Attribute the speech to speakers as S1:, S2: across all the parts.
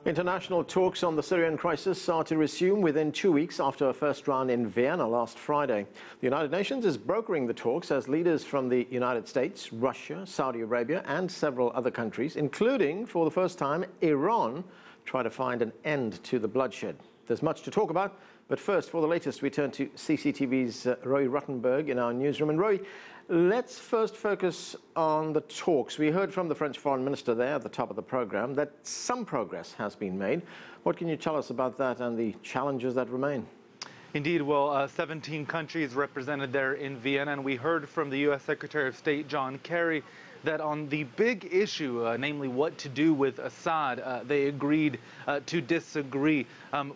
S1: International talks on the Syrian crisis are to resume within 2 weeks after a first round in Vienna last Friday. The United Nations is brokering the talks as leaders from the United States, Russia, Saudi Arabia and several other countries, including, for the first time, Iran, try to find an end to the bloodshed. There's much to talk about, but first, for the latest, we turn to CCTV's Roee Ruttenberg in our newsroom. And Roee, let's first focus on the talks. We heard from the French foreign minister there at the top of the program that some progress has been made. What can you tell us about that and the challenges that remain?
S2: Indeed, well, 17 countries represented there in Vienna, and we heard from the U.S. Secretary of State John Kerry that on the big issue, namely what to do with Assad, they agreed to disagree.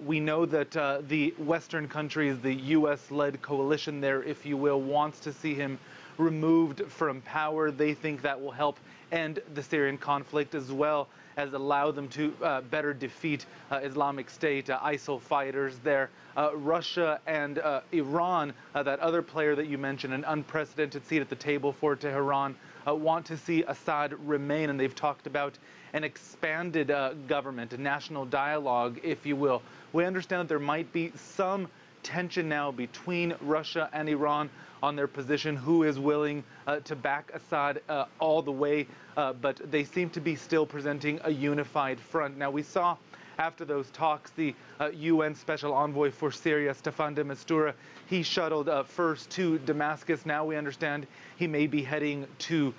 S2: We know that the Western countries, the U.S.-led coalition there, if you will, wants to see him removed from power. They think that will help end the Syrian conflict as well as allow them to better defeat Islamic State, ISIL fighters there. Russia and Iran, that other player that you mentioned, an unprecedented seat at the table for Tehran, want to see Assad remain, and they've talked about an expanded government, a national dialogue, if you will. We understand that there might be some tension now between Russia and Iran on their position, who is willing to back Assad all the way, but they seem to be still presenting a unified front. Now, we saw after those talks, the UN Special Envoy for Syria, Staffan de Mistura, he shuttled first to Damascus. Now we understand he may be heading to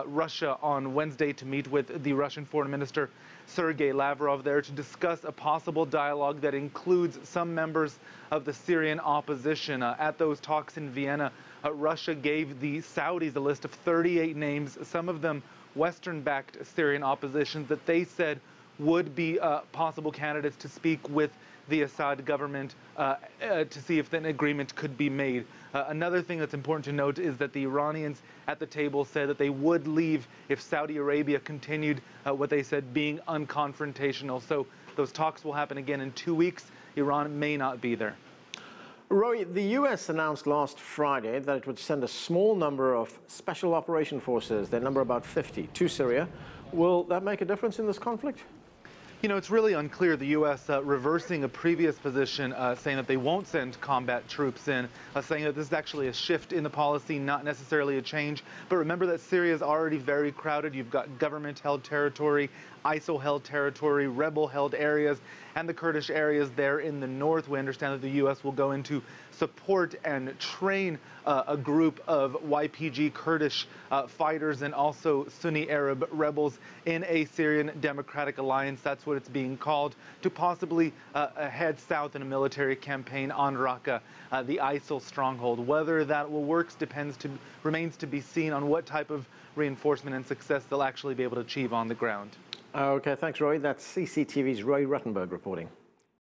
S2: Russia on Wednesday to meet with the Russian Foreign Minister Sergei Lavrov there to discuss a possible dialogue that includes some members of the Syrian opposition. At those talks in Vienna, Russia gave the Saudis a list of 38 names, some of them Western-backed Syrian oppositions that they said would be possible candidates to speak with the Assad government to see if an agreement could be made. Another thing that's important to note is that the Iranians at the table said that they would leave if Saudi Arabia continued what they said being unconfrontational. So those talks will happen again in 2 weeks. Iran may not be there.
S1: Roee, the U.S. announced last Friday that it would send a small number of special operation forces, their number about 50, to Syria. Will that make a difference in this conflict?
S2: You know, it's really unclear. The U.S. Reversing a previous position, saying that they won't send combat troops in, saying that this is actually a shift in the policy, not necessarily a change. But remember that Syria is already very crowded. You've got government-held territory, ISIL-held territory, rebel-held areas, and the Kurdish areas there in the north. We understand that the U.S. will go into support and train a group of YPG Kurdish fighters and also Sunni Arab rebels in a Syrian Democratic Alliance. That's what it's being called, to possibly head south in a military campaign on Raqqa, the ISIL stronghold. Whether that will work remains to be seen on what type of reinforcement and success they'll actually be able to achieve on the ground.
S1: Okay, thanks, Roee. That's CCTV's Roee Ruttenberg reporting.